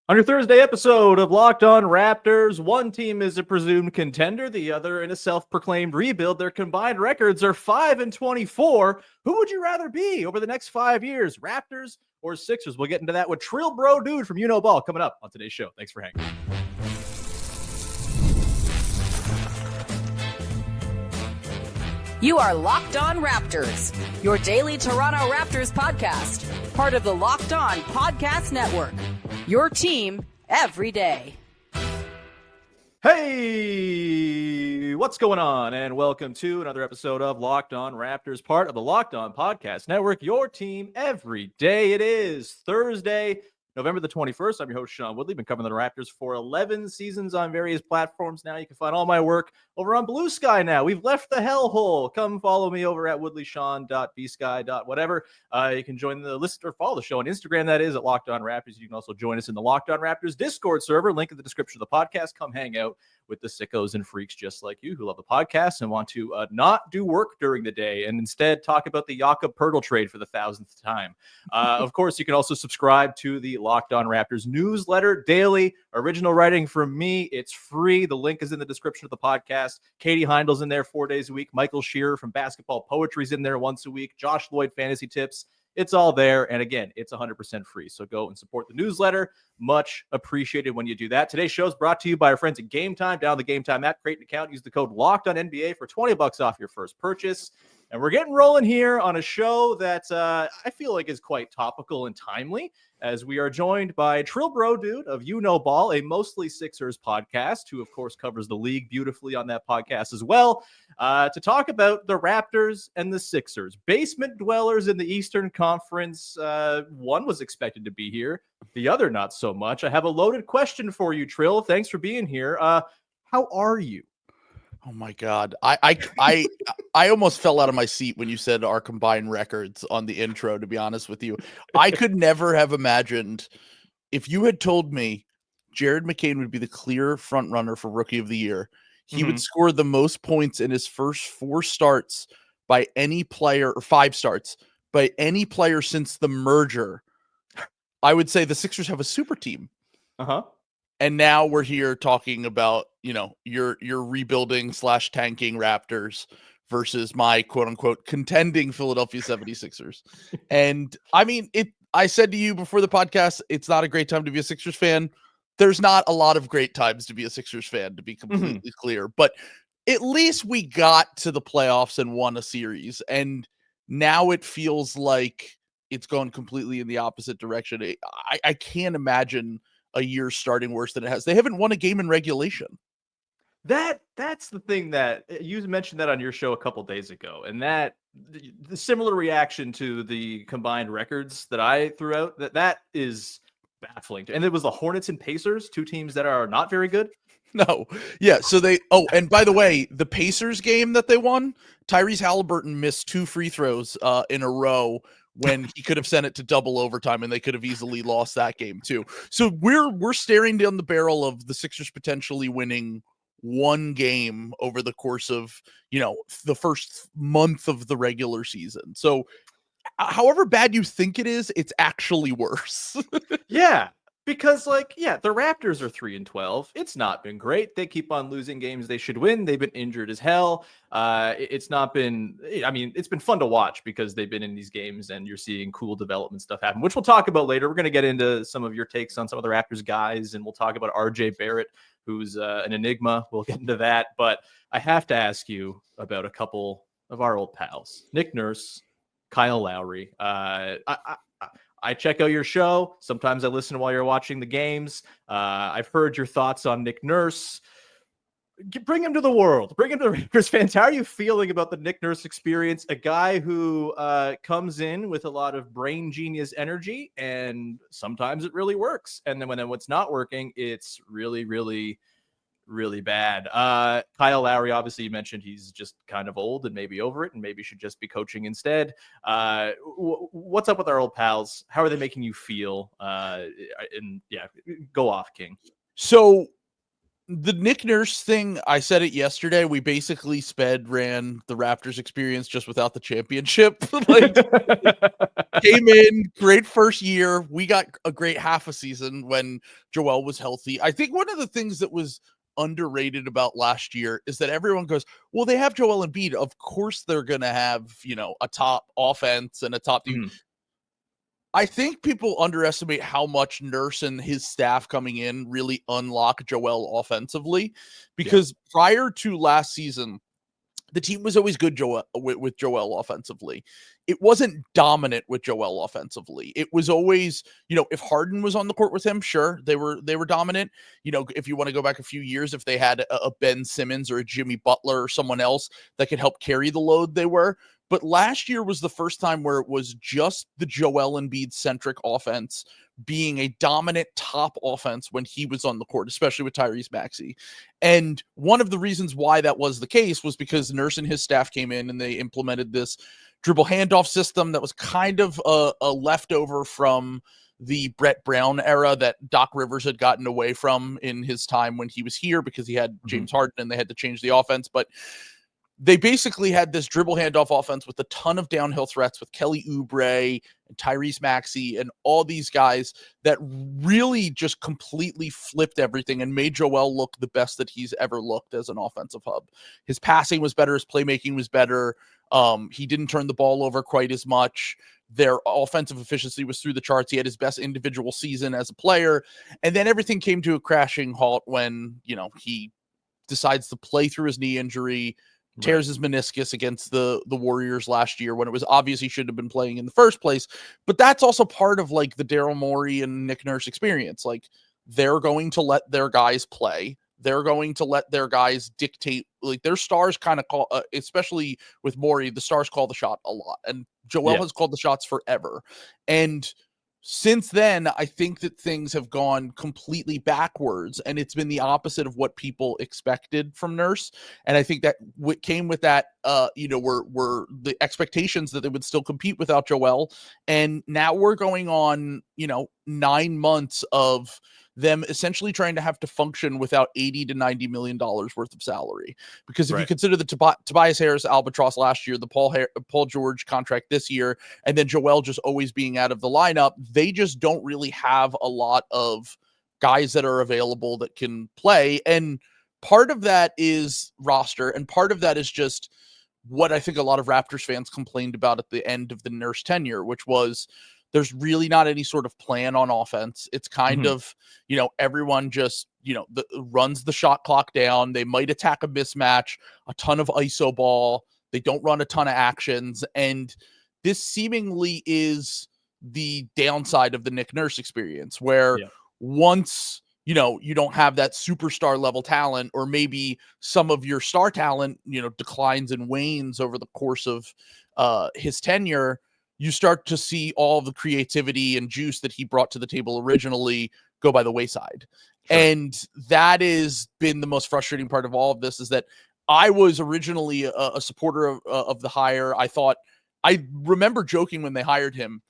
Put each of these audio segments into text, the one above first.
On your Thursday episode of Locked On Raptors, one team is a presumed contender, the other in a self-proclaimed rebuild. Their combined records are 5-24. Who would you rather be over the next 5 years, Raptors or Sixers? We'll get into that with Trill Bro Dude from Ball coming up on today's show. Thanks for hanging. You are Locked On Raptors, your daily Toronto Raptors podcast, part of the Locked On Podcast Network. Your team every day. Hey, what's going on? And welcome to another episode of Locked On Raptors, part of the Locked On Podcast Network. Your team every day. It is Thursday, November the 21st. I'm your host, Sean Woodley. Been covering the Raptors for 11 seasons on various platforms now. You can find all my work over on Blue Sky now. We've left the hellhole. Come follow me over at woodleyshawn.bsky.whatever. You can join the list or follow the show on Instagram, that is, at Locked On Raptors. You can also join us in the Locked On Raptors Discord server. Link in the description of the podcast. Come hang out with the sickos and freaks just like you who love the podcast and want to not do work during the day and instead talk about the Jakob Poeltl trade for the 1,000th time. Of course, you can also subscribe to the Locked On Raptors newsletter daily. Original writing from me. It's free. The link is in the description of the podcast. Katie Heindel's in there 4 days a week. Michael Shearer from Basketball Poetry's in there once a week. Josh Lloyd Fantasy Tips. It's all there. And again, it's 100% free. So go and support the newsletter. Much appreciated when you do that. Today's show is brought to you by our friends at Game Time. Down the Game Time app, create an account, use the code LOCKEDONNBA for $20 off your first purchase. And we're getting rolling here on a show that I feel like is quite topical and timely, as we are joined by Trill Bro Dude of Ball, a mostly Sixers podcast, who of course covers the league beautifully on that podcast as well, to talk about the Raptors and the Sixers. Basement dwellers in the Eastern Conference. One was expected to be here, the other not so much. I have a loaded question for you, Trill. Thanks for being here. How are you? Oh my God. I almost fell out of my seat when you said our combined records on the intro, to be honest with you. I could never have imagined, if you had told me Jared McCain would be the clear front runner for Rookie of the Year, he would score the most points in his first 4 starts by any player, or 5 starts by any player since the merger. I would say the Sixers have a super team. And now we're here talking about, your rebuilding / tanking Raptors versus my quote unquote contending Philadelphia 76ers. And I mean, I said to you before the podcast, it's not a great time to be a Sixers fan. There's not a lot of great times to be a Sixers fan, to be completely clear, but at least we got to the playoffs and won a series. And now it feels like it's gone completely in the opposite direction. I can't imagine a year starting worse than it has. They haven't won a game in regulation. That's the thing that you mentioned that on your show a couple days ago, and that the similar reaction to the combined records that I threw out, that is baffling. And it was the Hornets and Pacers, 2 teams that are not very good. No. Yeah. So and by the way, the Pacers game that they won, Tyrese Halliburton missed 2 free throws in a row when he could have sent it to double overtime, and they could have easily lost that game too. So we're staring down the barrel of the Sixers potentially winning 1 game over the course of, the first month of the regular season. So however bad you think it is, it's actually worse. Yeah. Because, the Raptors are 3-12. It's not been great. They keep on losing games they should win. They've been injured as hell. It's not been, it's been fun to watch because they've been in these games and you're seeing cool development stuff happen, which we'll talk about later. We're going to get into some of your takes on some of the Raptors guys, and we'll talk about RJ Barrett, who's an enigma. We'll get into that. But I have to ask you about a couple of our old pals, Nick Nurse, Kyle Lowry. I check out your show. Sometimes I listen while you're watching the games. I've heard your thoughts on Nick Nurse. Bring him to the world. Bring him to the Raptors fans. How are you feeling about the Nick Nurse experience? A guy who comes in with a lot of brain genius energy, and sometimes it really works. And then when it's not working, it's really, really, really bad. Kyle Lowry, obviously you mentioned he's just kind of old and maybe over it and maybe should just be coaching instead. What's up with our old pals? How are they making you feel? And yeah, go off, King. So the Nick Nurse thing, I said it yesterday. We basically ran the Raptors experience just without the championship. Like, came in, great first year. We got a great half a season when Joel was healthy. I think one of the things that was underrated about last year is that everyone goes, well, they have Joel Embiid. Of course they're going to have, a top offense and a top team. Mhm. I think people underestimate how much Nurse and his staff coming in really unlock Joel offensively, because prior to last season, the team was always good with Joel offensively. It wasn't dominant with Joel offensively. It was always, if Harden was on the court with him, sure, they were dominant. If you want to go back a few years, if they had a Ben Simmons or a Jimmy Butler or someone else that could help carry the load, they were. But last year was the first time where it was just the Joel Embiid centric offense being a dominant top offense when he was on the court, especially with Tyrese Maxey. And one of the reasons why that was the case was because Nurse and his staff came in and they implemented this dribble handoff system that was kind of a leftover from the Brett Brown era that Doc Rivers had gotten away from in his time when he was here, because he had James Harden and they had to change the offense. But they basically had this dribble handoff offense with a ton of downhill threats with Kelly Oubre and Tyrese Maxey and all these guys that really just completely flipped everything and made Joel look the best that he's ever looked as an offensive hub. His passing was better. His playmaking was better. He didn't turn the ball over quite as much. Their offensive efficiency was through the charts. He had his best individual season as a player. And then everything came to a crashing halt when, he decides to play through his knee injury, tears his meniscus against the Warriors last year when it was obvious he shouldn't have been playing in the first place. But that's also part of like the Daryl Morey and Nick Nurse experience. Like, they're going to let their guys play. They're going to let their guys dictate. Like, their stars kind of call, especially with Morey, the stars call the shot a lot. And Joel has called the shots forever. And since then, I think that things have gone completely backwards, and it's been the opposite of what people expected from Nurse. And I think that what came with that, were the expectations that they would still compete without Joel. And now we're going on, 9 months of them essentially trying to have to function without $80 to $90 million worth of salary. Because if you consider the Tobias Harris albatross last year, the Paul George contract this year, and then Joel just always being out of the lineup, they just don't really have a lot of guys that are available that can play. And part of that is roster, and part of that is just what I think a lot of Raptors fans complained about at the end of the Nurse tenure, which was there's really not any sort of plan on offense. It's kind of, everyone just, runs the shot clock down. They might attack a mismatch, a ton of ISO ball. They don't run a ton of actions. And this seemingly is the downside of the Nick Nurse experience, where once, you don't have that superstar level talent, or maybe some of your star talent, declines and wanes over the course of his tenure, you start to see all the creativity and juice that he brought to the table originally go by the wayside. Sure. And that has been the most frustrating part of all of this, is that I was originally a supporter of the hire. I remember joking when they hired him,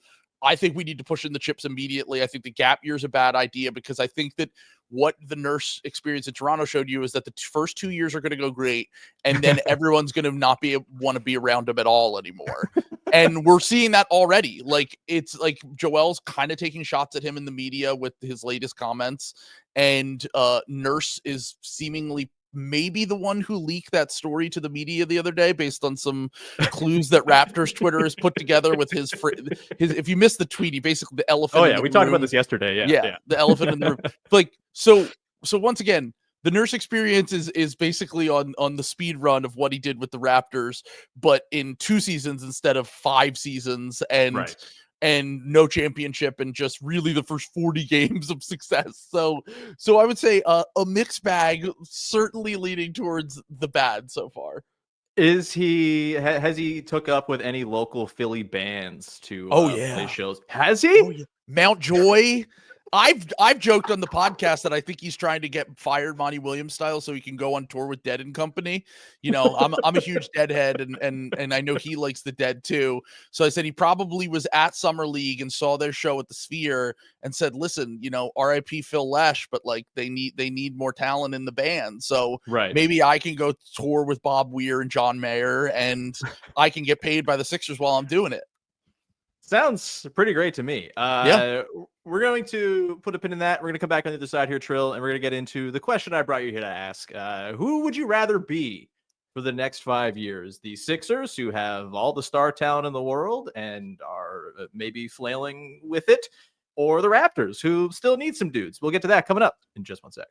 I think we need to push in the chips immediately. I think the gap year is a bad idea, because I think that what the Nurse experience in Toronto showed you is that the first 2 years are going to go great, and then everyone's going to not want to be around him at all anymore. And we're seeing that already. Like, it's like Joel's kind of taking shots at him in the media with his latest comments, and Nurse is seemingly maybe the one who leaked that story to the media the other day based on some clues that Raptors Twitter has put together with his if you missed the tweet, he basically the elephant. We talked about this yesterday. Yeah. The elephant in the room. Like, so once again, the Nurse experience is basically on the speed run of what he did with the Raptors, but in 2 seasons instead of 5 seasons, and no championship, and just really the first 40 games of success. So I would say a mixed bag, certainly leaning towards the bad so far. Has he took up with any local Philly bands to play shows? Has he? Mount Joy. I've joked on the podcast that I think he's trying to get fired Monty Williams style so he can go on tour with Dead and Company. You know, I'm a huge Deadhead and I know he likes the Dead too. So I said he probably was at Summer League and saw their show at the Sphere and said, listen, you know, RIP Phil Lesh, but like they need more talent in the band. So maybe I can go tour with Bob Weir and John Mayer and I can get paid by the Sixers while I'm doing it. Sounds pretty great to me. Yeah. We're going to put a pin in that. We're going to come back on the other side here, Trill, and we're going to get into the question I brought you here to ask. Who would you rather be for the next 5 years? The Sixers, who have all the star talent in the world and are maybe flailing with it, or the Raptors, who still need some dudes? We'll get to that coming up in just 1 second.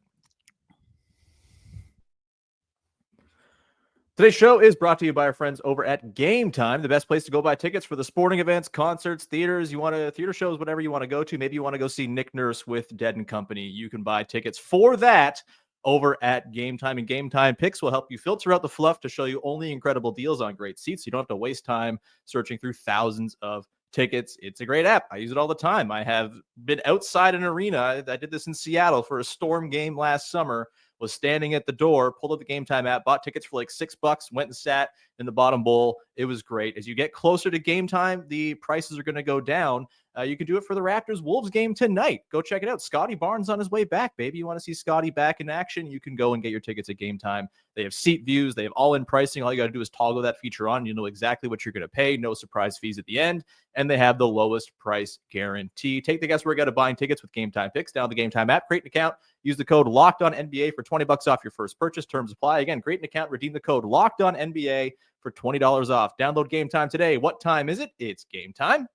Today's show is brought to you by our friends over at Game Time, the best place to go buy tickets for the sporting events, concerts, theaters. Theater shows, whatever you want to go to. Maybe you want to go see Nick Nurse with Dead and Company. You can buy tickets for that over at Game Time. And Game Time Picks will help you filter out the fluff to show you only incredible deals on great seats. You don't have to waste time searching through thousands of tickets. It's a great app. I use it all the time. I have been outside an arena. I did this in Seattle for a Storm game last summer. Was standing at the door, pulled up the Game Time app, bought tickets for like $6, went and sat in the bottom bowl. It was great. As you get closer to game time, the prices are going to go down. You can do it for the Raptors-Wolves game tonight. Go check it out. Scottie Barnes on his way back, baby. You want to see Scottie back in action? You can go and get your tickets at Game Time. They have seat views. They have all-in pricing. All you got to do is toggle that feature on. You know exactly what you're going to pay. No surprise fees at the end. And they have the lowest price guarantee. Take the guesswork out of buying tickets with Game Time Picks. Download the Game Time app. Create an account. Use the code LOCKEDONNBA for $20 off your first purchase. Terms apply. Again, create an account. Redeem the code LOCKEDONNBA for $20 off. Download Game Time today. What time is it? It's game time.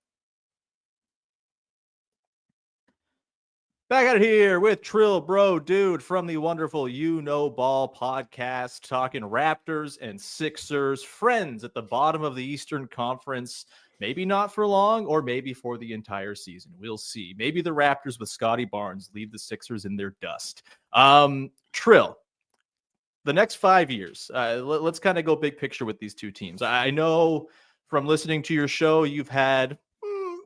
Back at it here with Trill Bro Dude from the wonderful You Know Ball podcast, talking Raptors and Sixers, friends at the bottom of the Eastern Conference. Maybe not for long, or maybe for the entire season. We'll see. Maybe the Raptors with Scottie Barnes leave the Sixers in their dust. Trill, the next 5 years, let's kind of go big picture with these two teams. I know from listening to your show, you've had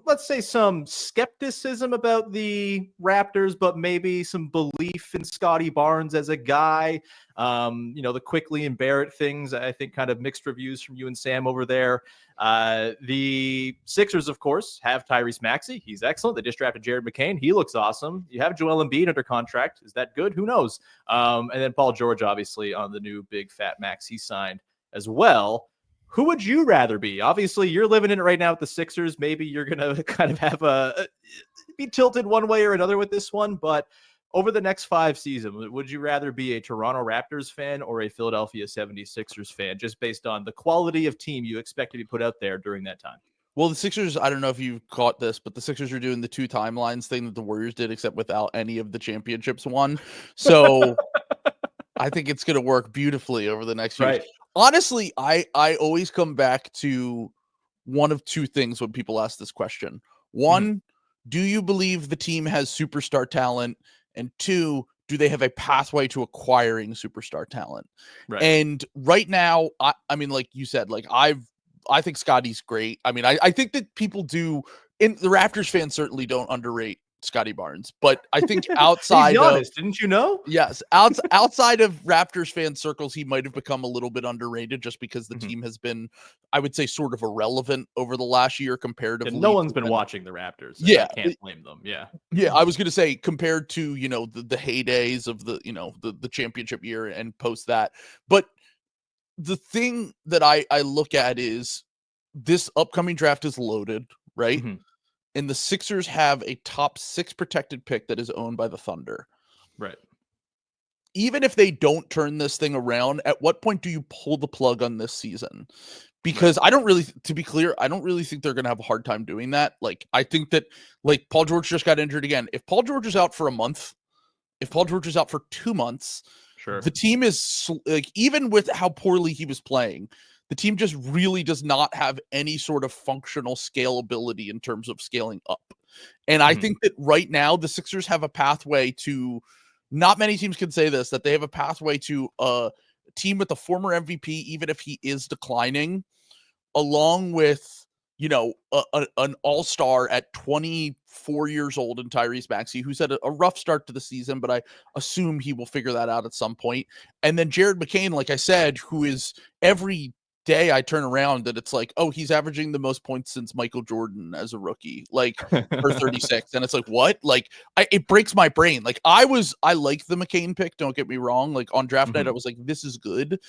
let's say some skepticism about the Raptors, but maybe some belief in Scottie Barnes as a guy. The Quickley and Barrett things, I think kind of mixed reviews from you and Sam over there. The Sixers, of course, have Tyrese Maxey. He's excellent. They just drafted Jared McCain. He looks awesome. You have Joel Embiid under contract. Is that good? Who knows? And then Paul George, obviously, on the new big fat max he signed as well. Who would you rather be? Obviously, you're living in it right now with the Sixers. Maybe you're going to kind of have be tilted one way or another with this one. But over the next 5 seasons, would you rather be a Toronto Raptors fan or a Philadelphia 76ers fan, just based on the quality of team you expect to be put out there during that time? Well, the Sixers, I don't know if you caught this, but the Sixers are doing the 2 timelines thing that the Warriors did, except without any of the championships won. So I think it's going to work beautifully over the next few years. Honestly, I always come back to one of 2 things when people ask this question. One, do you believe the team has superstar talent? And 2, do they have a pathway to acquiring superstar talent? Right. And right now, I mean, like you said, like I think Scottie's great. I mean, I think that people do, and the Raptors fans certainly don't underrate Scottie Barnes, but I think outside honest, didn't you know? Yes, outside of Raptors fan circles, he might have become a little bit underrated just because the team has been, I would say, sort of irrelevant over the last year comparatively. And no one's been watching the Raptors. Yeah, I can't blame them. Yeah, I was going to say compared to the heydays of the championship year and post that, but the thing that I look at is this upcoming draft is loaded, right? And the Sixers have a top 6 protected pick that is owned by the Thunder. Right. Even if they don't turn this thing around, at what point do you pull the plug on this season? Because I don't really, to be clear, I don't really think they're going to have a hard time doing that. Like, I think that, like, Paul George just got injured again. If Paul George is out for a month, if Paul George is out for 2 months, the team is, like, even with how poorly he was playing, the team just really does not have any sort of functional scalability in terms of scaling up. And I think that right now the Sixers have a pathway to, not many teams can say this, that they have a pathway to a team with a former MVP, even if he is declining, along with an all-star at 24 years old in Tyrese Maxey, who's had a rough start to the season, but I assume he will figure that out at some point. And then Jared McCain, like I said, who is every day I turn around that it's like, oh, he's averaging the most points since Michael Jordan as a rookie, like for 36. And it's like, what? Like, it breaks my brain. Like, I like the McCain pick, don't get me wrong. Like on draft night, I was like, this is good.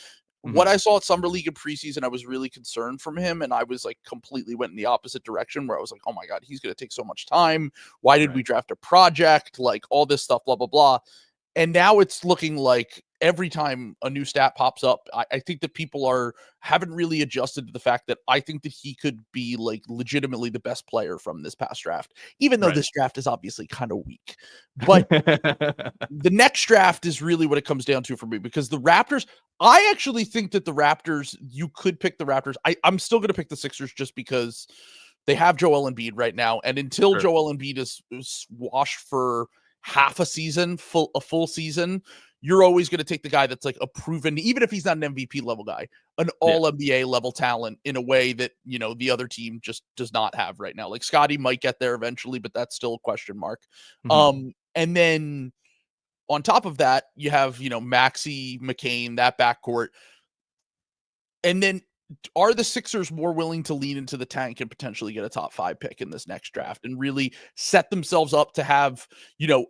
What I saw at Summer League and preseason, I was really concerned from him. And I was like, completely went in the opposite direction where I was like, oh my God, he's going to take so much time. Why did we draft a project? Like all this stuff, blah, blah, blah. And now it's looking like every time a new stat pops up, I think that people haven't really adjusted to the fact that I think that he could be like legitimately the best player from this past draft, even though this draft is obviously kind of weak. But the next draft is really what it comes down to for me, because the Raptors, I actually think that the Raptors, you could pick the Raptors. I'm still going to pick the Sixers just because they have Joel Embiid right now. And until Joel Embiid is washed for half a season, a full season, you're always going to take the guy that's like a proven, even if he's not an MVP level guy, an all NBA level talent in a way that, the other team just does not have right now. Like Scottie might get there eventually, but that's still a question mark. And then on top of that, you have, Maxey, McCain, that backcourt. And then are the Sixers more willing to lean into the tank and potentially get a top 5 pick in this next draft and really set themselves up to have,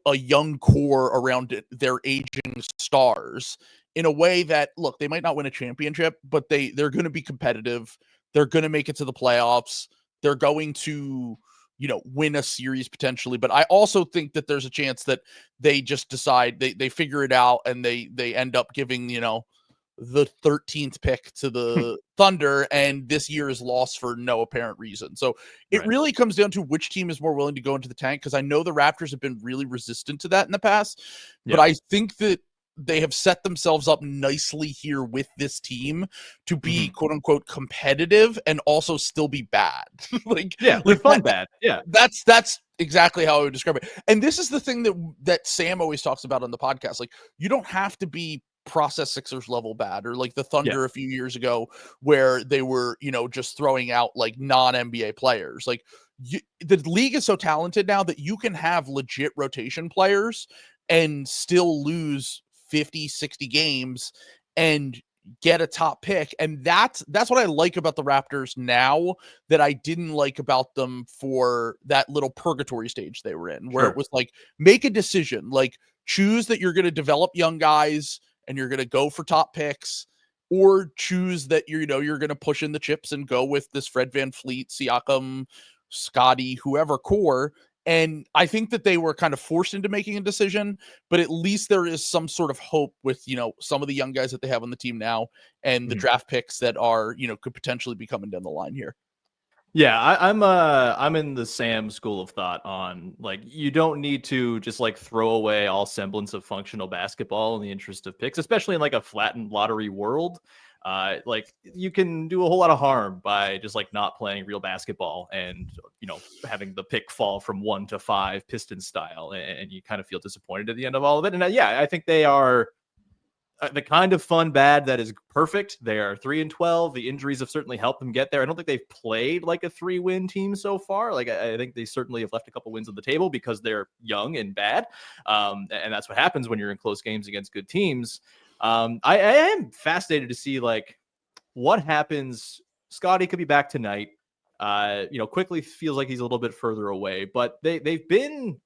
a young core around their aging stars in a way that, look, they might not win a championship, but they're going to be competitive. They're going to make it to the playoffs. They're going to, win a series potentially. But I also think that there's a chance that they just decide they figure it out and they end up giving, the 13th pick to the Thunder, and this year is lost for no apparent reason. So it really comes down to which team is more willing to go into the tank, because I know the Raptors have been really resistant to that in the past, but I think that they have set themselves up nicely here with this team to be quote unquote competitive and also still be bad. like fun bad. Yeah. That's exactly how I would describe it. And this is the thing that Sam always talks about on the podcast. Like, you don't have to be process Sixers level bad, or like the Thunder a few years ago where they were, just throwing out like non-NBA players. Like, the league is so talented now that you can have legit rotation players and still lose 50, 60 games and get a top pick. And that's what I like about the Raptors now that I didn't like about them for that little purgatory stage they were in, where it was like, make a decision, like choose that you're going to develop young guys and you're going to go for top picks, or choose that you're going to push in the chips and go with this Fred VanVleet, Siakam, Scottie, whoever core. And I think that they were kind of forced into making a decision, but at least there is some sort of hope with, some of the young guys that they have on the team now and the draft picks that are, could potentially be coming down the line here. Yeah, I'm in the Sam school of thought on, like, you don't need to just like throw away all semblance of functional basketball in the interest of picks, especially in like a flattened lottery world. Like, you can do a whole lot of harm by just like not playing real basketball and, having the pick fall from 1 to 5 Piston style, and you kind of feel disappointed at the end of all of it. And I think they are the kind of fun bad that is perfect. They are 3-12. The injuries have certainly helped them get there. I don't think they've played like a 3-win team so far. Like, I think they certainly have left a couple wins on the table because they're young and bad. And that's what happens when you're in close games against good teams. I am fascinated to see like what happens. Scottie could be back tonight. Quickley feels like he's a little bit further away, but they've been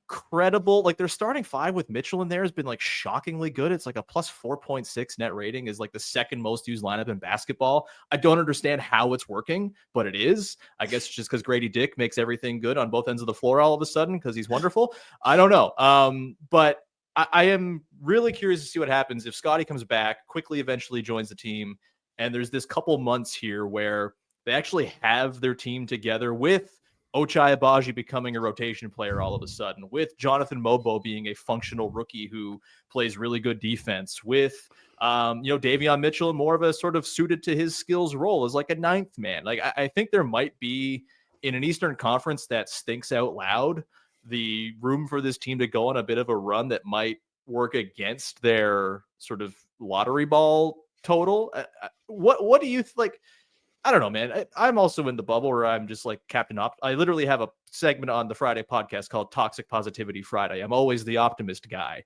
credible. Like, their starting 5 with Mitchell in there has been like shockingly good. It's like a plus 4.6 net rating, is like the second most used lineup in basketball. I don't understand how it's working, but it is. I guess just because Grady Dick makes everything good on both ends of the floor all of a sudden because he's wonderful. I don't know. But I am really curious to see what happens if Scottie comes back, Quickley eventually joins the team, and there's this couple months here where they actually have their team together, with Ochai Agbaji becoming a rotation player all of a sudden, with Jonathan Mobo being a functional rookie who plays really good defense, with Davion Mitchell more of a sort of suited to his skills role as like a 9th man. Like, I think there might be, in an Eastern Conference that stinks out loud, the room for this team to go on a bit of a run that might work against their sort of lottery ball total. What do you like? I don't know, man. I'm also in the bubble where I'm just like Captain Opt. I literally have a segment on the Friday podcast called Toxic Positivity Friday. I'm always the optimist guy.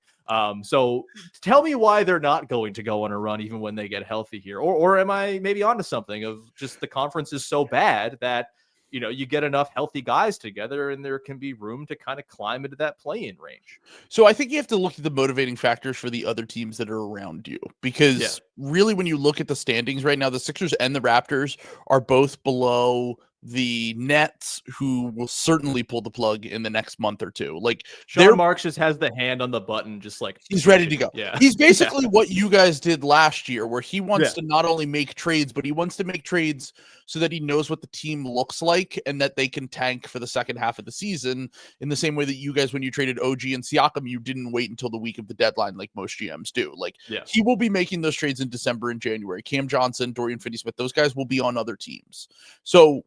So tell me why they're not going to go on a run even when they get healthy here, or am I maybe onto something of just the conference is so bad that you get enough healthy guys together and there can be room to kind of climb into that play-in range. So I think you have to look at the motivating factors for the other teams that are around you, because really when you look at the standings right now, the Sixers and the Raptors are both below the Nets, who will certainly pull the plug in the next month or two. Like Sean Marks just has the hand on the button, just like he's ready to go. Yeah. He's basically what you guys did last year, where he wants Yeah. to not only make trades, but he wants to make trades so that he knows what the team looks like and that they can tank for the second half of the season, in the same way that you guys, when you traded OG and Siakam, you didn't wait until the week of the deadline like most GMs do. Like he will be making those trades in December and January. Cam Johnson, Dorian Finney-Smith, those guys will be on other teams. So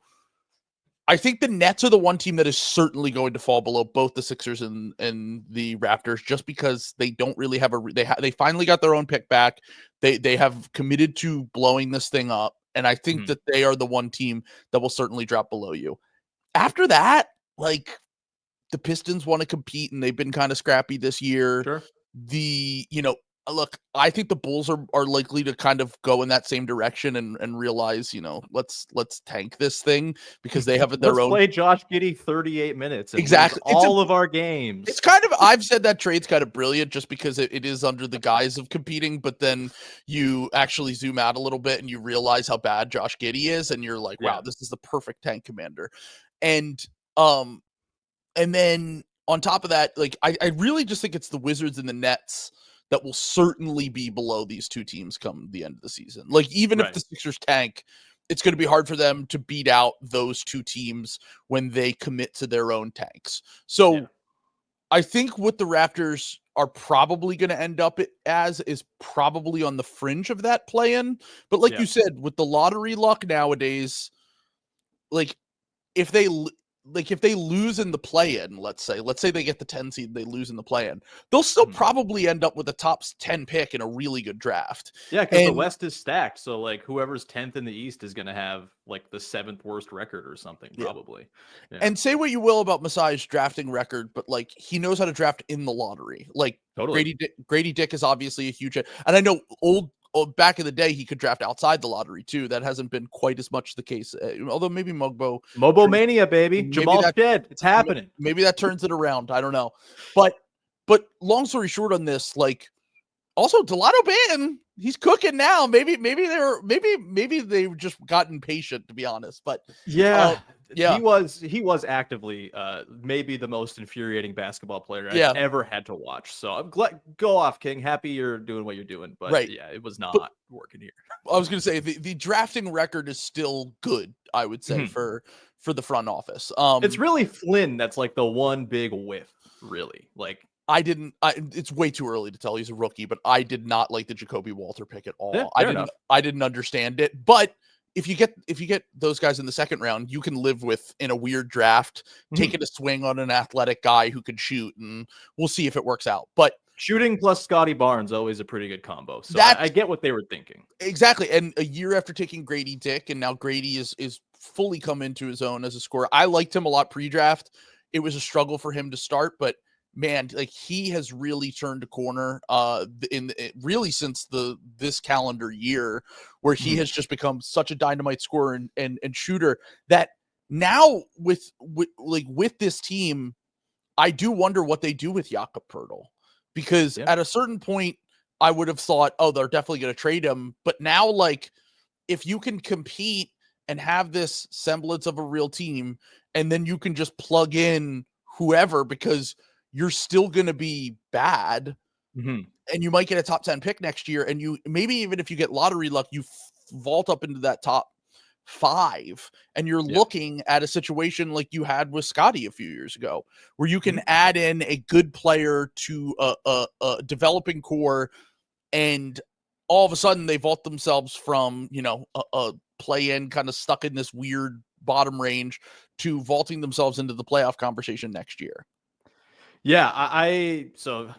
I think the Nets are the one team that is certainly going to fall below both the Sixers and the Raptors, just because they don't really have they finally got their own pick back. They have committed to blowing this thing up, and I think that they are the one team that will certainly drop below you. After that, like the Pistons want to compete, and they've been kind of scrappy this year. Sure. Look, I think the Bulls are likely to kind of go in that same direction and realize, let's tank this thing, because they have their own. Play Josh Giddey 38 minutes. And exactly. All of our games. It's kind of, I've said that trade's kind of brilliant just because it is under the guise of competing, but then you actually zoom out a little bit and you realize how bad Josh Giddey is, and you're like, wow, this is the perfect tank commander. And then on top of that, like I really just think it's the Wizards and the Nets that will certainly be below these two teams come the end of the season. Like, even if the Sixers tank, it's going to be hard for them to beat out those two teams when they commit to their own tanks. So I think what the Raptors are probably going to end up as is probably on the fringe of that play-in. But like you said, with the lottery luck nowadays, like if they lose in the play-in, let's say they get the 10 seed, they lose in the play-in, they'll still probably end up with a top 10 pick in a really good draft. Yeah, because the West is stacked. So like whoever's 10th in the East is going to have like the 7th worst record or something, probably. Yeah. And say what you will about Masai's drafting record, but like he knows how to draft in the lottery. Like totally. Grady Dick is obviously a huge, and I know back in the day, he could draft outside the lottery too. That hasn't been quite as much the case. Although maybe Mobo Mania, baby. Jamal Shed. It's happening. Maybe that turns it around. I don't know. But long story short on this, like also Delano Banton, he's cooking now. Maybe they've just gotten patient, to be honest. But he was actively maybe the most infuriating basketball player I've ever had to watch. So I'm glad. Go off, King. Happy you're doing what you're doing. But it was not working here. I was going to say the drafting record is still good, I would say, for the front office. It's really Flynn that's like the one big whiff, really. Like it's way too early to tell. He's a rookie, but I did not like the Jacoby Walter pick at all. Yeah, I didn't understand it, but if you get those guys in the second round, you can live with, in a weird draft, taking a swing on an athletic guy who can shoot, and we'll see if it works out. But shooting plus Scottie Barnes, always a pretty good combo. So I get what they were thinking. Exactly. And a year after taking Grady Dick, and now Grady is fully come into his own as a scorer. I liked him a lot pre-draft. It was a struggle for him to start, but man, like he has really turned a corner really since this calendar year, where he has just become such a dynamite scorer and shooter that now with this team, I do wonder what they do with Jakob Poeltl, because at a certain point I would have thought, oh, they're definitely going to trade him. But now, like, if you can compete and have this semblance of a real team, and then you can just plug in whoever, because you're still going to be bad, and you might get a top 10 pick next year. And you maybe even if you get lottery luck, you vault up into that top 5, and you're looking at a situation like you had with Scottie a few years ago, where you can add in a good player to a developing core, and all of a sudden they vault themselves from, a play-in kind of stuck in this weird bottom range to vaulting themselves into the playoff conversation next year. Yeah, so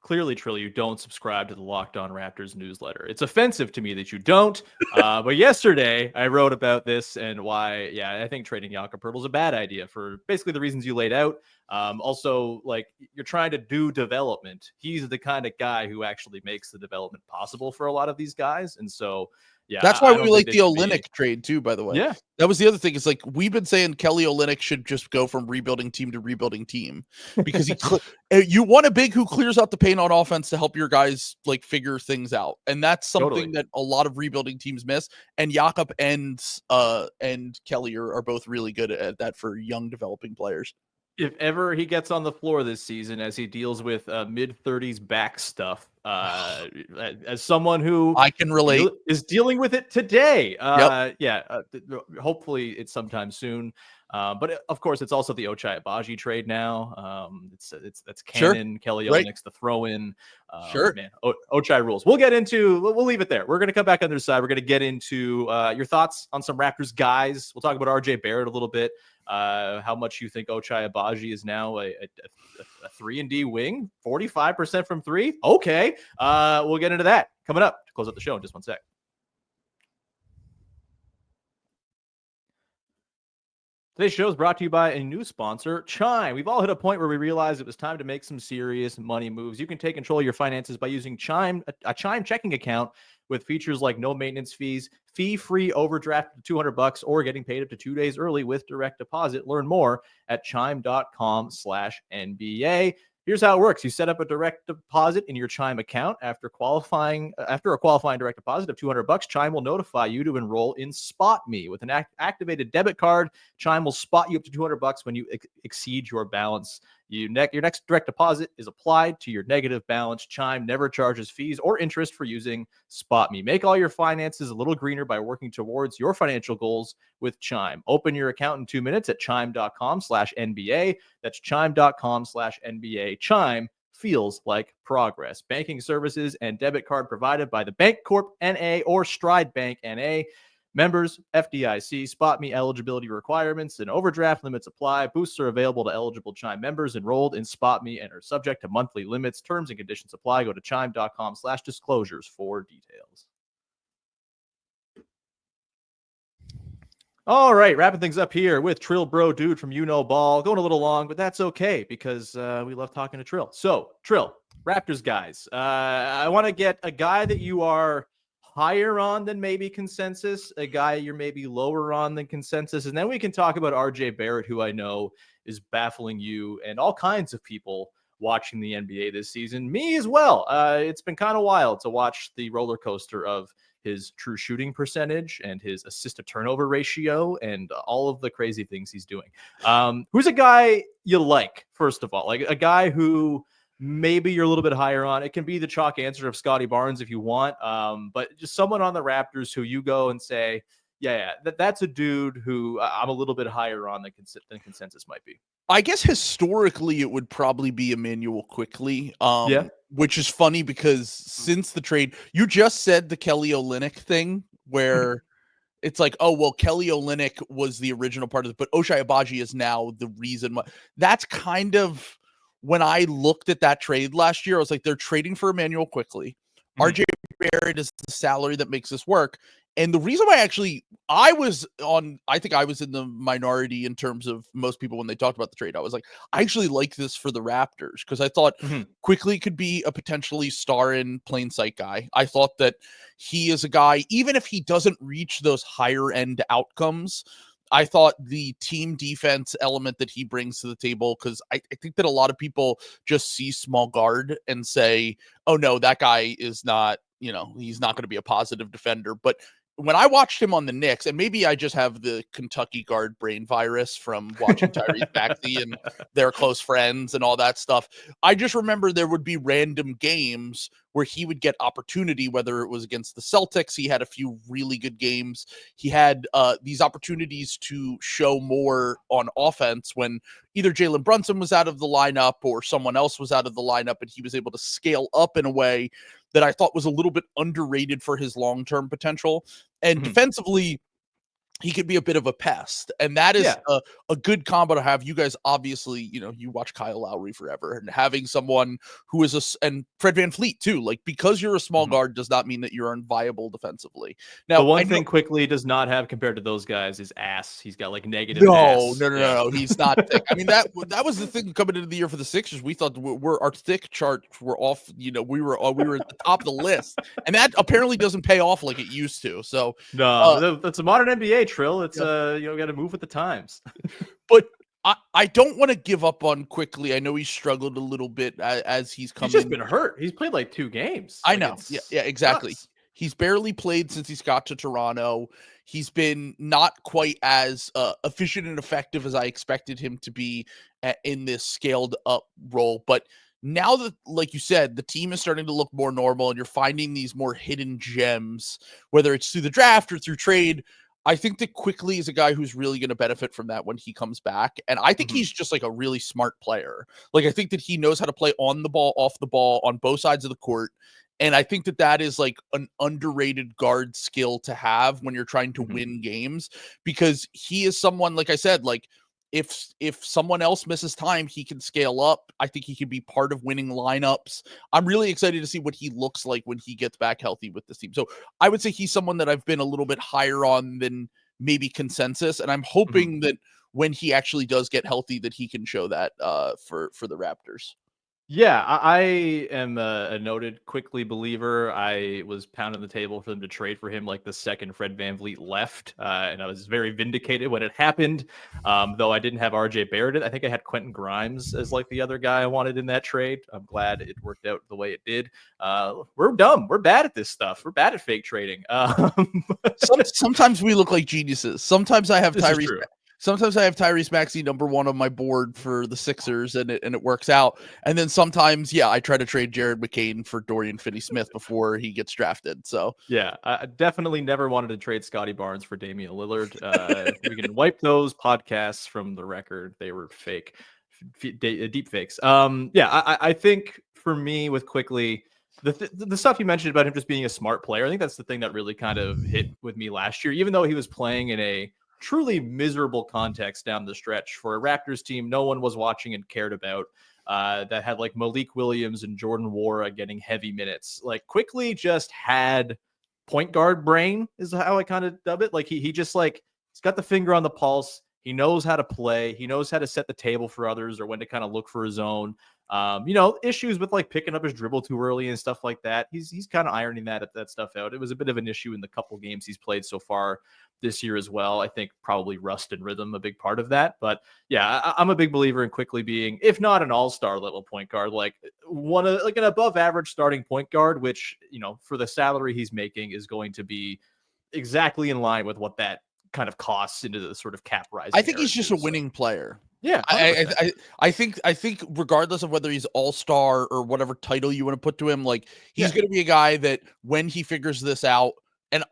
clearly, Trill, you don't subscribe to the Locked On Raptors newsletter. It's offensive to me that you don't. But yesterday I wrote about this and why, I think trading Jakob Poeltl is a bad idea for basically the reasons you laid out. Also, like, you're trying to do development. He's the kind of guy who actually makes the development possible for a lot of these guys. And so, that's why I we don't like think the Olynyk trade too, by the way. Yeah. That was the other thing. Is like, we've been saying Kelly Olynyk should just go from rebuilding team to rebuilding team because you want a big who clears out the paint on offense to help your guys like figure things out. And that's something that a lot of rebuilding teams miss. And Jakob and Kelly are both really good at that for young developing players. If ever he gets on the floor this season as he deals with mid-30s back stuff, as someone who I can relate is dealing with it today, yep. Hopefully it's sometime soon. But of course, it's also the Ochai Agbaji trade now. That's canon. Sure. Kelly Olynyk's the throw-in. Sure, man. Ochai rules. We'll leave it there. We're gonna come back on the other side. We're gonna get into your thoughts on some Raptors guys. We'll talk about RJ Barrett a little bit. How much you think Ochai Agbaji is now a 3-and-D wing, 45% from three. Okay. We'll get into that coming up to close out the show in just one sec. Today's show is brought to you by a new sponsor, Chime. We've all hit a point where we realized it was time to make some serious money moves. You can take control of your finances by using Chime, a Chime checking account with features like no maintenance fees, fee-free overdraft to $200, or getting paid up to 2 days early with direct deposit. Learn more at chime.com/NBA. Here's how it works. You set up a direct deposit in your Chime account. After a qualifying direct deposit of $200, Chime will notify you to enroll in Spot Me. With an activated debit card, Chime will spot you up to $200 when you exceed your balance. Your next direct deposit is applied to your negative balance. Chime never charges fees or interest for using Spot Me. Make all your finances a little greener by working towards your financial goals with Chime. Open your account in 2 minutes at chime.com/NBA. That's chime.com/NBA. Chime feels like progress. Banking services and debit card provided by the Bank Corp NA or Stride Bank NA. Members, FDIC. Spot Me eligibility requirements and overdraft limits apply. Boosts are available to eligible Chime members enrolled in Spot Me and are subject to monthly limits. Terms and conditions apply. Go to chime.com/disclosures for details. All right, wrapping things up here with Trill Bro Dude from Ball. Going a little long, but that's okay because we love talking to Trill. So, Trill, Raptors guys. I want to get a guy that you are higher on than maybe consensus, a guy you're maybe lower on than consensus, and then we can talk about RJ Barrett, who I know is baffling you and all kinds of people watching the NBA this season. Me as well. It's been kind of wild to watch the roller coaster of his true shooting percentage and his assist to turnover ratio and all of the crazy things he's doing. Who's a guy you like, first of all? Like a guy who maybe you're a little bit higher on. It can be the chalk answer of Scottie Barnes if you want, but just someone on the Raptors who you go and say, that's a dude who I'm a little bit higher on than consensus might be. I guess historically it would probably be Immanuel Quickley, which is funny because since the trade, you just said the Kelly Olynyk thing where it's like, oh, well, Kelly Olynyk was the original part of it, but Ochai Agbaji is now the reason why. That's kind of when I looked at that trade last year, I was like, they're trading for Immanuel Quickley. RJ Barrett is the salary that makes this work. And the reason why I think I was in the minority in terms of most people when they talked about the trade. I was like, I actually like this for the Raptors because I thought Quickley could be a potentially star in plain sight guy. I thought that he is a guy, even if he doesn't reach those higher end outcomes, I thought the team defense element that he brings to the table, because I think that a lot of people just see small guard and say, oh, no, that guy is not, he's not going to be a positive defender. But when I watched him on the Knicks, and maybe I just have the Kentucky guard brain virus from watching Tyrese Maxey and their close friends and all that stuff, I just remember there would be random games where he would get opportunity, whether it was against the Celtics. He had a few really good games. He had these opportunities to show more on offense when either Jalen Brunson was out of the lineup or someone else was out of the lineup, and he was able to scale up in a way that I thought was a little bit underrated for his long-term potential. And defensively, he could be a bit of a pest. And that is Yeah. a good combo to have. You guys obviously, you watch Kyle Lowry forever, and having someone who is and Fred VanVleet too, like, because you're a small Mhm. guard does not mean that you're unviable defensively. The Now, I one know thing Quickly does not have compared to those guys is ass. He's got like negative no, ass. no, no, Yeah. no, no. He's not thick. I mean, that was the thing coming into the year for the Sixers. We thought our thick charts were off. We were at the top of the list, and that apparently doesn't pay off like it used to. So, No, that's a modern NBA, Trill. It's yeah. got to move with the times. But I don't want to give up on Quickly. I know he struggled a little bit as he's come He's just in. been hurt. He's played like 2 games. I Like, know. Yeah, exactly. nuts. He's barely played since he's got to Toronto. He's been not quite as efficient and effective as I expected him to be in this scaled up role. But now that, like you said, the team is starting to look more normal and you're finding these more hidden gems, whether it's through the draft or through trade, I think that Quickly is a guy who's really going to benefit from that when he comes back. And I think Mhm. he's just like a really smart player. Like, I think that he knows how to play on the ball, off the ball, on both sides of the court. And I think that that is like an underrated guard skill to have when you're trying to Mhm. win games, because he is someone, like I said, like, if someone else misses time, he can scale up. I think he can be part of winning lineups. I'm really excited to see what he looks like when he gets back healthy with this team. So I would say he's someone that I've been a little bit higher on than maybe consensus. And I'm Mhm. hoping that when he actually does get healthy, that he can show that for the Raptors. Yeah, I am a noted Quickly believer. I was pounding the table for them to trade for him like the second Fred VanVleet left, and I was very vindicated when it happened. Though I didn't have RJ Barrett. I think I had Quentin Grimes as like the other guy I wanted in that trade. I'm glad it worked out the way it did. We're dumb. We're bad at this stuff. We're bad at fake trading. Sometimes we look like geniuses. Sometimes I have This is Tyrese. true. Sometimes I have Tyrese Maxey #1 on my board for the Sixers, and it works out. And then sometimes, yeah, I try to trade Jared McCain for Dorian Finney-Smith before he gets drafted. So Yeah, I definitely never wanted to trade Scottie Barnes for Damian Lillard. We can wipe those podcasts from the record. They were fake, deep fakes. Yeah, I think for me with Quickly, the stuff you mentioned about him just being a smart player, I think that's the thing that really kind of hit with me last year. Even though he was playing in a truly miserable context down the stretch for a Raptors team no one was watching and cared about. That had like Malik Williams and Jordan Wara getting heavy minutes. Like Quickly just had point guard brain is how I kind of dub it. Like he just like he's got the finger on the pulse. He knows how to play. He knows how to set the table for others or when to kind of look for his own. Issues with like picking up his dribble too early and stuff like that. He's kind of ironing that stuff out. It was a bit of an issue in the couple games he's played so far this year as well. I think probably rust and rhythm a big part of that. But yeah, I'm a big believer in Quickly being, if not an all-star level point guard, like like an above average starting point guard, which, for the salary he's making is going to be exactly in line with what that kind of costs into the sort of cap rising. I think era he's just too, a winning player. Yeah, I think regardless of whether he's all-star or whatever title you want to put to him, like, he's going to be a guy that when he figures this out, and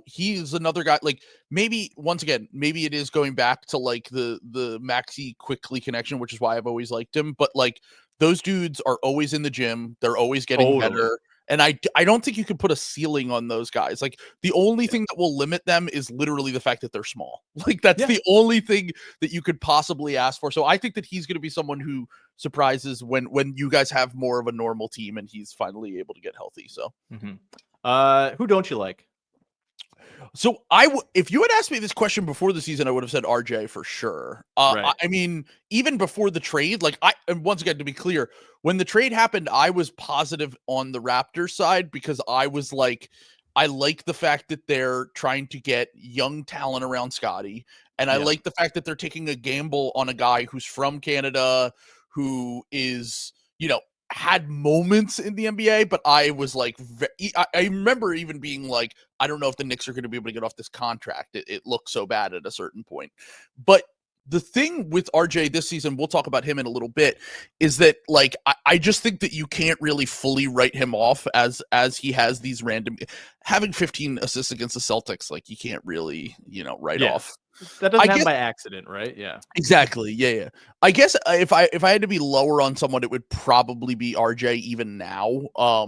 he's another guy, like, maybe once again, maybe it is going back to like the Maxey Quickly connection, which is why I've always liked him. But like, those dudes are always in the gym, they're always getting better. And I don't think you could put a ceiling on those guys. Like, the only thing that will limit them is literally the fact that they're small. Like, that's the only thing that you could possibly ask for. So I think that he's going to be someone who surprises when you guys have more of a normal team and he's finally able to get healthy. So, who don't you like? So if you had asked me this question before the season, I would have said RJ for sure. Right. I mean, even before the trade, like, and once again, to be clear, when the trade happened, I was positive on the Raptors side because I was like, I like the fact that they're trying to get young talent around Scottie. And I like the fact that they're taking a gamble on a guy who's from Canada, who is, had moments in the NBA, but I was like, I remember even being like, I don't know if the Knicks are going to be able to get off this contract. It looked so bad at a certain point. But the thing with RJ this season, we'll talk about him in a little bit, is that like, I just think that you can't really fully write him off as he has these random, having 15 assists against the Celtics, like, you can't really, write off. That doesn't happen by accident, right? Yeah. Exactly. Yeah. I guess if I had to be lower on someone, it would probably be RJ even now.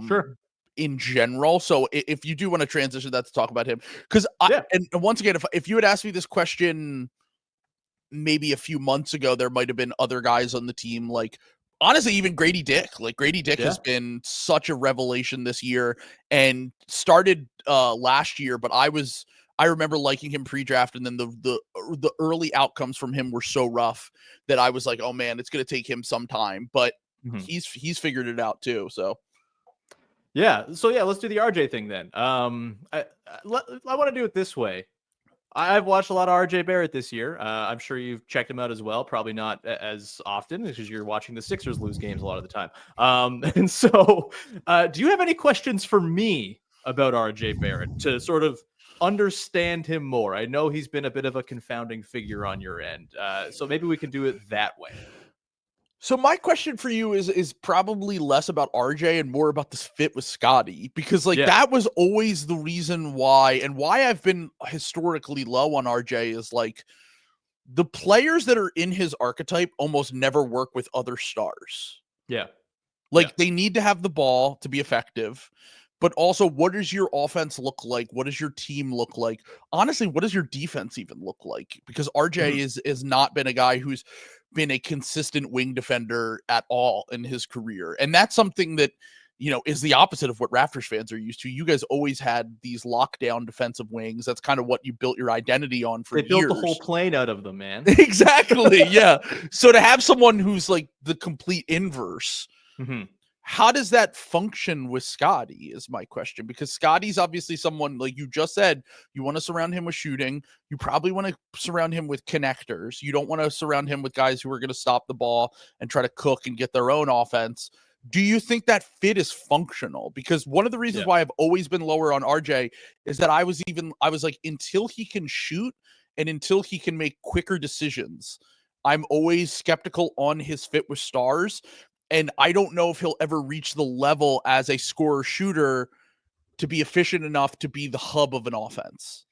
Sure. in general. So if you do want to transition that to talk about him, because and once again, if you had asked me this question maybe a few months ago, there might have been other guys on the team, like honestly, even Grady Dick. Like Grady Dick has been such a revelation this year and started last year, but I remember liking him pre-draft, and then the early outcomes from him were so rough that I was like, oh man, it's going to take him some time, but he's figured it out too. So let's do the RJ thing then. I want to do it this way. I've watched a lot of RJ Barrett this year. I'm sure you've checked him out as well. Probably not as often because you're watching the Sixers lose games a lot of the time. And so, do you have any questions for me about RJ Barrett to sort of understand him more? I know he's been a bit of a confounding figure on your end. So maybe we can do it that way. So my question for you is probably less about RJ and more about this fit with Scottie, because that was always the reason why I've been historically low on RJ is like the players that are in his archetype almost never work with other stars. Yeah. They need to have the ball to be effective, but also what does your offense look like? What does your team look like? Honestly, what does your defense even look like? Because RJ is not been a guy who's been a consistent wing defender at all in his career. And that's something that, is the opposite of what Raptors fans are used to. You guys always had these lockdown defensive wings. That's kind of what you built your identity on for years. They built the whole plane out of them, man. Exactly. Yeah. So to have someone who's like the complete inverse, how does that function with Scottie is my question, because Scottie's obviously someone, like you just said, you want to surround him with shooting. You probably want to surround him with connectors. You don't want to surround him with guys who are going to stop the ball and try to cook and get their own offense. Do you think that fit is functional? Because one of the reasons why I've always been lower on RJ is that I was like, until he can shoot and until he can make quicker decisions, I'm always skeptical on his fit with stars. And I don't know if he'll ever reach the level as a scorer shooter to be efficient enough to be the hub of an offense.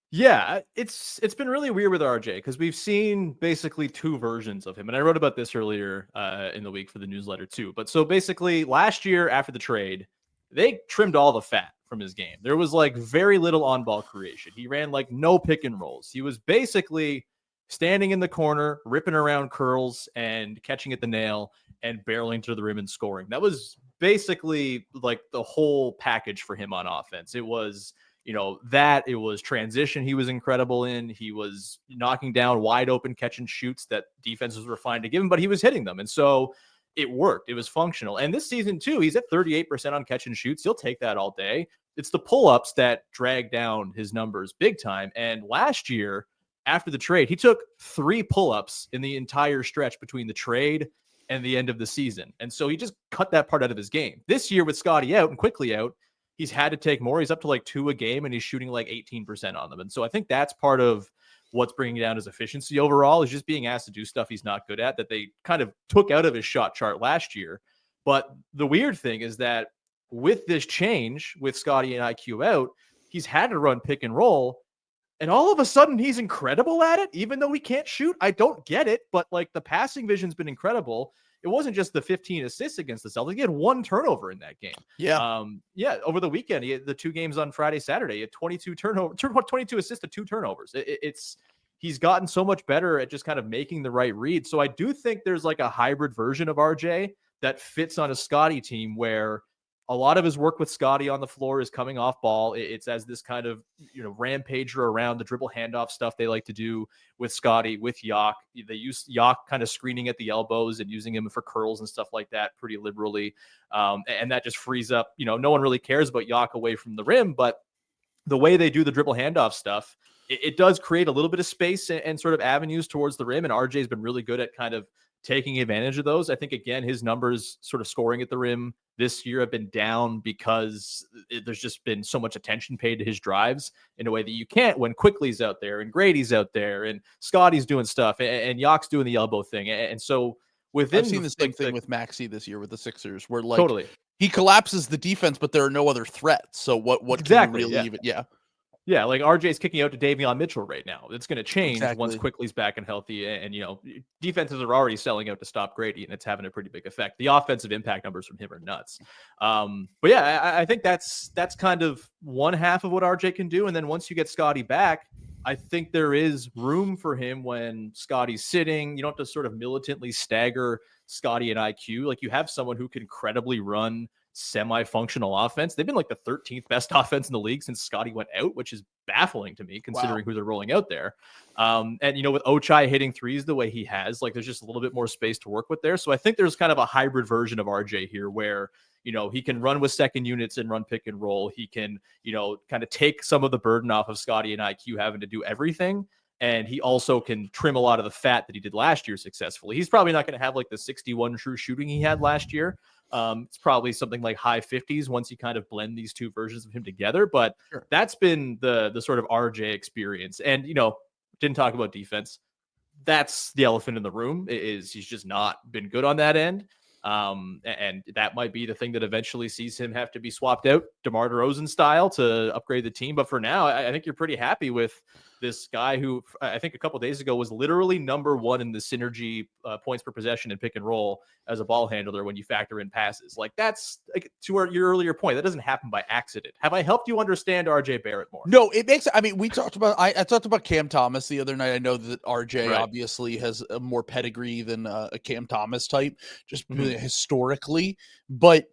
Yeah, it's been really weird with RJ because we've seen basically two versions of him. And I wrote about this earlier in the week for the newsletter too. But so basically last year after the trade, they trimmed all the fat from his game. There was like very little on-ball creation. He ran like no pick and rolls. He was basically standing in the corner, ripping around curls and catching at the nail and barreling to the rim and scoring. That was basically like the whole package for him on offense. It was, it was transition he was incredible in. He was knocking down wide open catch and shoots that defenses were fine to give him, but he was hitting them. And so it worked. It was functional. And this season too, he's at 38% on catch and shoots. He'll take that all day. It's the pull-ups that drag down his numbers big time. And last year, after the trade, he took 3 pull-ups in the entire stretch between the trade and the end of the season. And so he just cut that part out of his game. This year with Scottie out and Quickley out, he's had to take more. He's up to like 2 a game and he's shooting like 18% on them. And so I think that's part of what's bringing down his efficiency overall, is just being asked to do stuff he's not good at that they kind of took out of his shot chart last year. But the weird thing is that with this change with Scottie and IQ out, he's had to run pick and roll. And all of a sudden, he's incredible at it, even though he can't shoot. I don't get it, but like the passing vision's been incredible. It wasn't just the 15 assists against the Celtics. He had 1 turnover in that game. Yeah. Over the weekend, he had the 2 games on Friday, Saturday. He had 22 assists to 2 turnovers. He's gotten so much better at just kind of making the right read. So I do think there's like a hybrid version of RJ that fits on a Scottie team where a lot of his work with Scottie on the floor is coming off ball. It's as this kind of, rampager around the dribble handoff stuff they like to do with Scottie, with Yak. They use Yak kind of screening at the elbows and using him for curls and stuff like that pretty liberally. And that just frees up, no one really cares about Yak away from the rim, but the way they do the dribble handoff stuff, it does create a little bit of space and sort of avenues towards the rim. And RJ's been really good at kind of taking advantage of those. I think, again, his numbers sort of scoring at the rim this year have been down because there's just been so much attention paid to his drives in a way that you can't when Quickley's out there and Grady's out there and Scottie's doing stuff and Yak's doing the elbow thing. And so within, I've seen the same thing with Maxey this year with the Sixers, where totally he collapses the defense, but there are no other threats. So what exactly, can you really even? Yeah. Yeah, like RJ's kicking out to Davion Mitchell right now. It's going to change once Exactly. Quickley's back and healthy. And, defenses are already selling out to stop Grady, and it's having a pretty big effect. The offensive impact numbers from him are nuts. But yeah, I think that's kind of one half of what RJ can do. And then once you get Scottie back, I think there is room for him when Scottie's sitting. You don't have to sort of militantly stagger Scottie and IQ. Like, you have someone who can credibly run semi-functional offense. They've been like the 13th best offense in the league since Scottie went out, which is baffling to me considering who they're rolling out there. And with Ochai hitting threes the way he has, like, there's just a little bit more space to work with there. So I think there's kind of a hybrid version of RJ here where he can run with second units and run pick and roll. He can kind of take some of the burden off of Scottie and IQ having to do everything. And he also can trim a lot of the fat that he did last year successfully. He's probably not going to have like the 61 true shooting he had last year. It's probably something like high 50s once you kind of blend these two versions of him together. But That's been the sort of RJ experience. And, didn't talk about defense. That's the elephant in the room, is he's just not been good on that end. And that might be the thing that eventually sees him have to be swapped out DeMar DeRozan style to upgrade the team. But for now, I think you're pretty happy with this guy who I think a couple of days ago was literally number one in the synergy points per possession and pick and roll as a ball handler when you factor in passes. Like, that's like, to your earlier point, that doesn't happen by accident. Have I helped you understand RJ Barrett more? No, it makes, I mean, we talked about, I talked about Cam Thomas the other night. I know that RJ obviously has a more pedigree than a Cam Thomas type, just historically, but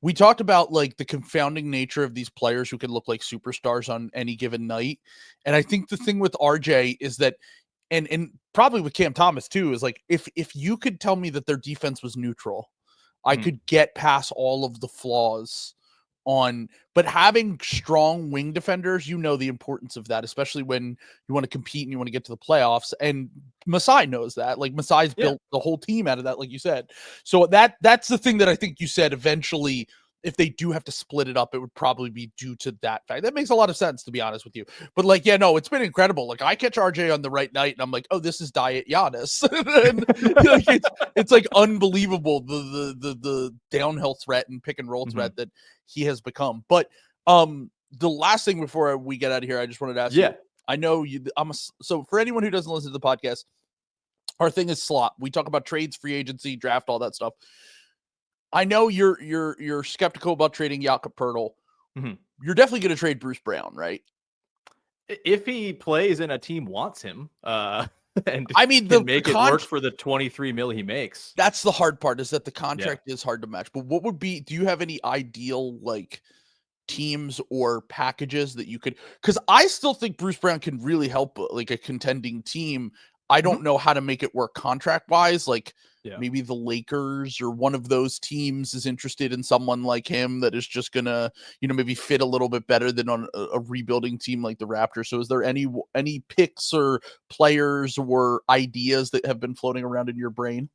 we talked about like the confounding nature of these players who can look like superstars on any given night. And I think the thing with RJ is that, and probably with Cam Thomas too, is like, if you could tell me that their defense was neutral, I could get past all of the flaws but having strong wing defenders, the importance of that, especially when you want to compete and you want to get to the playoffs. And Masai knows that. Like, Masai's built the whole team out of that, like you said. So that's the thing that I think you said eventually, if they do have to split it up, it would probably be due to that fact. That makes a lot of sense, to be honest with you. But like, yeah, no, it's been incredible. Like, I catch RJ on the right night and I'm like, oh, this is Diet Giannis. And, like, it's like unbelievable, the downhill threat and pick and roll threat that he has become. But the last thing before we get out of here, I just wanted to ask you, I know so for anyone who doesn't listen to the podcast, our thing is slot. We talk about trades, free agency, draft, all that stuff. I know you're skeptical about trading Jakob Poeltl. You're definitely going to trade Bruce Brown, right? If he plays and a team wants him, and I mean, make it work for the 23 mil he makes. That's the hard part, is that the contract is hard to match. But what would be? Do you have any ideal like teams or packages that you could? Because I still think Bruce Brown can really help like a contending team. I don't know how to make it work contract wise. Like, maybe the Lakers or one of those teams is interested in someone like him that is just gonna, maybe fit a little bit better than on a rebuilding team like the Raptors. So is there any picks or players or ideas that have been floating around in your brain?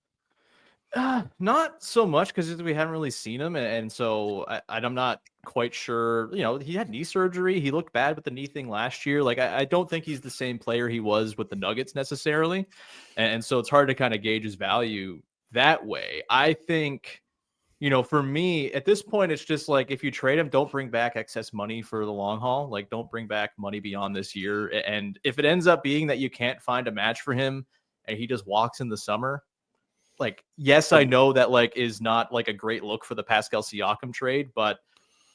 Not so much, because we haven't really seen him, and so I'm not quite sure. He had knee surgery. He looked bad with the knee thing last year. Like, I don't think he's the same player he was with the Nuggets necessarily, and so it's hard to kind of gauge his value that way. I think, for me at this point, it's just like, if you trade him, don't bring back excess money for the long haul. Like, don't bring back money beyond this year. And if it ends up being that you can't find a match for him and he just walks in the summer, like, yes, I know that like is not like a great look for the Pascal Siakam trade, but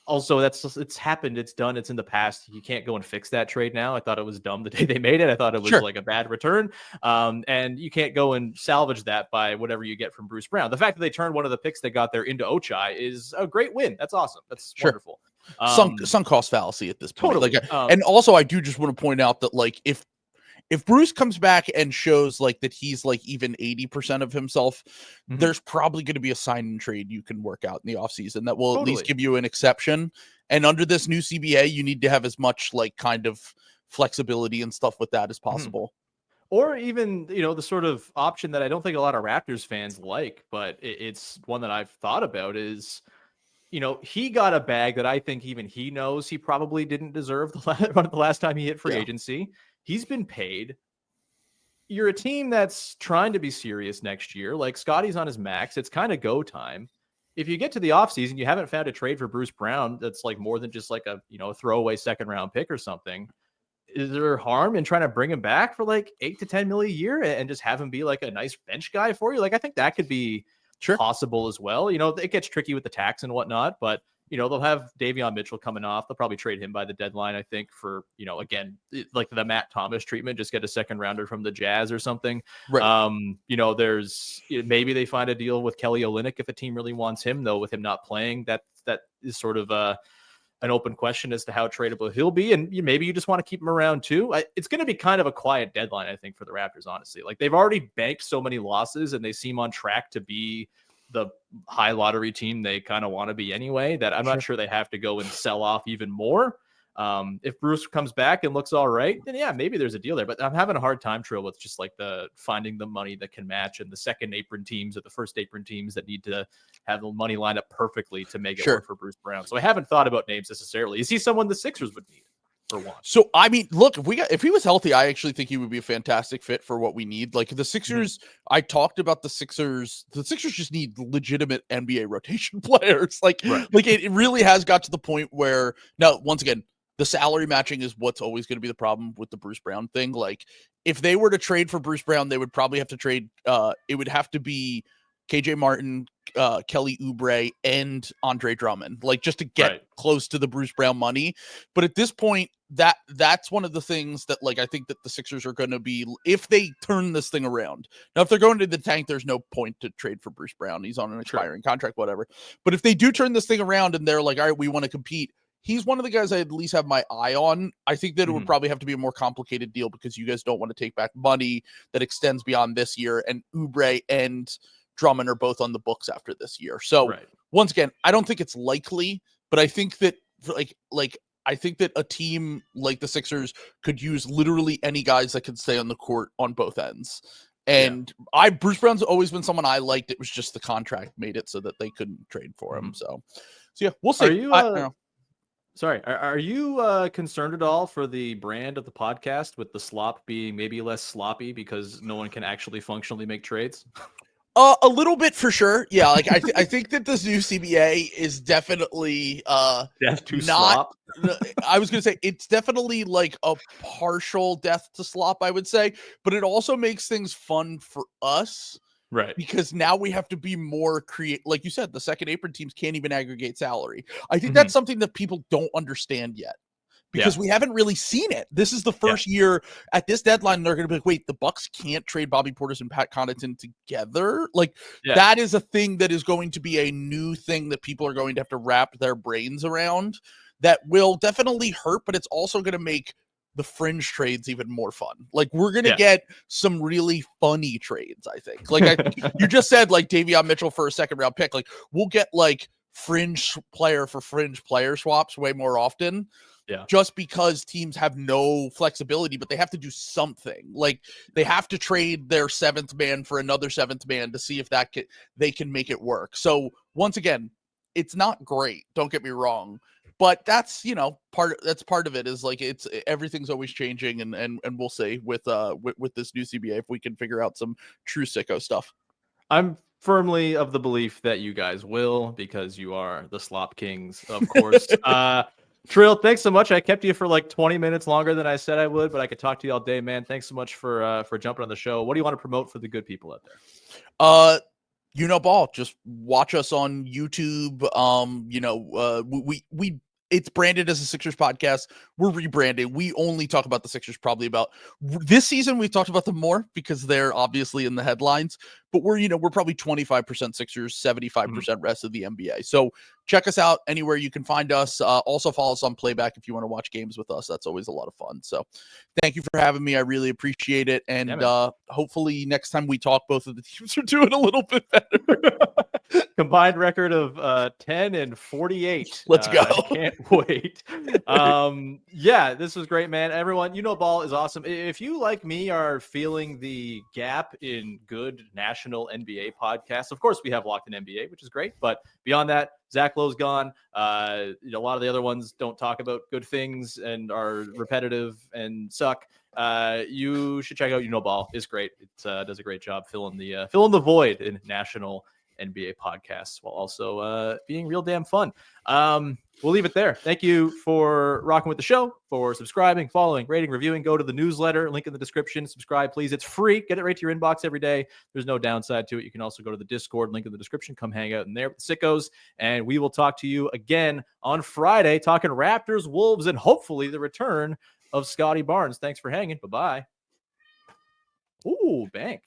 also it's happened, it's done, it's in the past. You can't go and fix that trade now. I thought it was dumb the day they made it. I thought it was like a bad return. And you can't go and salvage that by whatever you get from Bruce Brown. The fact that they turned one of the picks they got there into Ochai is a great win. That's awesome. That's wonderful. Sunk cost fallacy at this point. Totally. Like, and also I do just want to point out that like, if Bruce comes back and shows like that he's like even 80% of himself, there's probably going to be a sign and trade you can work out in the offseason that will at least give you an exception. And under this new CBA, you need to have as much like kind of flexibility and stuff with that as possible. Or even, the sort of option that I don't think a lot of Raptors fans like, but it's one that I've thought about is, he got a bag that I think even he knows he probably didn't deserve the last time he hit free agency. He's been paid. You're a team that's trying to be serious next year. Like, Scottie's on his max. It's kind of go time. if you get to the offseason, you haven't found a trade for Bruce Brown that's like more than just like a, a throwaway second round pick or something. Is there harm in trying to bring him back for like 8 to 10 million a year and just have him be like a nice bench guy for you? Like, I think that could be possible as well. It gets tricky with the tax and whatnot, but they'll have Davion Mitchell coming off. They'll probably trade him by the deadline, I think, for, again, like the Matt Thomas treatment, just get a second rounder from the Jazz or something. Right. There's maybe they find a deal with Kelly Olynyk if a team really wants him, though, with him not playing. That is sort of an open question as to how tradable he'll be. And maybe you just want to keep him around too. It's going to be kind of a quiet deadline, I think, for the Raptors, honestly. Like, they've already banked so many losses and they seem on track to be the high lottery team they kind of want to be anyway, that I'm not sure they have to go and sell off even more. If Bruce comes back and looks all right, then yeah, maybe there's a deal there. But I'm having a hard time, Trill, with just like the finding the money that can match and the second apron teams or the first apron teams that need to have the money lined up perfectly to make it work for Bruce Brown. So I haven't thought about names necessarily. Is he someone the Sixers would need? So, I mean, look, if he was healthy, I actually think he would be a fantastic fit for what we need. Like the Sixers, I talked about the Sixers just need legitimate NBA rotation players. Like it really has got to the point where now, once again, the salary matching is what's always going to be the problem with the Bruce Brown thing. Like, if they were to trade for Bruce Brown, they would probably have to trade. It would have to be KJ Martin, Kelly Oubre, and Andre Drummond, like just to get close to the Bruce Brown money. But at this point, that's one of the things that, like, I think that the Sixers are going to be, if they turn this thing around. Now, if they're going to the tank, there's no point to trade for Bruce Brown. He's on an expiring contract, whatever. But if they do turn this thing around and they're like, all right, we want to compete, he's one of the guys I at least have my eye on. I think that it would probably have to be a more complicated deal because you guys don't want to take back money that extends beyond this year. And Oubre and Drummond are both on the books after this year. So once again, I don't think it's likely, but I think that I think that a team like the Sixers could use literally any guys that could stay on the court on both ends. And Bruce Brown's always been someone I liked. It was just the contract made it so that they couldn't trade for him. So yeah, we'll see. Are you, sorry, are you concerned at all for the brand of the podcast with the slop being maybe less sloppy because no one can actually functionally make trades? A little bit for sure. Yeah, like I think that this new CBA is definitely death to slop. I was gonna say it's definitely like a partial death to slop, I would say, but it also makes things fun for us. Right. Because now we have to be more creative. Like you said, the second apron teams can't even aggregate salary. I think that's something that people don't understand yet. Because we haven't really seen it. This is the first year at this deadline. They're going to be like, wait, the Bucks can't trade Bobby Portis and Pat Connaughton together. Like that is a thing that is going to be a new thing that people are going to have to wrap their brains around. That will definitely hurt, but it's also going to make the fringe trades even more fun. Like we're going to get some really funny trades, I think. Like you just said, like Davion Mitchell for a second round pick. Like we'll get like fringe player for fringe player swaps way more often. Yeah. Just because teams have no flexibility, but they have to do something. Like they have to trade their seventh man for another seventh man to see if they can make it work. So once again, it's not great. Don't get me wrong, but that's part of it. Is like everything's always changing, and we'll see with this new CBA if we can figure out some true sicko stuff. I'm firmly of the belief that you guys will, because you are the slop kings, of course. Trill, thanks so much. I kept you for like 20 minutes longer than I said I would, but I could talk to you all day, man. Thanks so much for jumping on the show. What do you want to promote for the good people out there? Ball. Just watch us on YouTube. We it's branded as a Sixers podcast. We're rebranding. We only talk about the Sixers probably about this season. We've talked about them more because they're obviously in the headlines, but we're probably 25% Sixers, 75% rest of the NBA. So check us out anywhere you can find us. Also follow us on Playback if you want to watch games with us. That's always a lot of fun. So thank you for having me. I really appreciate it. And hopefully next time we talk, both of the teams are doing a little bit better. Combined record of 10-48. Let's go. I can't wait. This was great, man. Everyone, Ball is awesome. If you, like me, are feeling the gap in good national NBA podcasts, of course we have Locked in NBA, which is great. But beyond that, Zach Lowe's gone. A lot of the other ones don't talk about good things and are repetitive and suck. You should check out Ball. It's great. It does a great job filling the void in national NBA podcasts while also being real damn fun. We'll leave it there. Thank you for rocking with the show, for subscribing, following, rating, reviewing. Go to the newsletter, link in the description. Subscribe, please. It's free. Get it right to your inbox every day. There's no downside to it. You can also go to the Discord, link in the description. Come hang out in there with the sickos. And we will talk to you again on Friday, talking Raptors, Wolves, and hopefully the return of Scottie Barnes. Thanks for hanging. Bye-bye. Ooh, bank.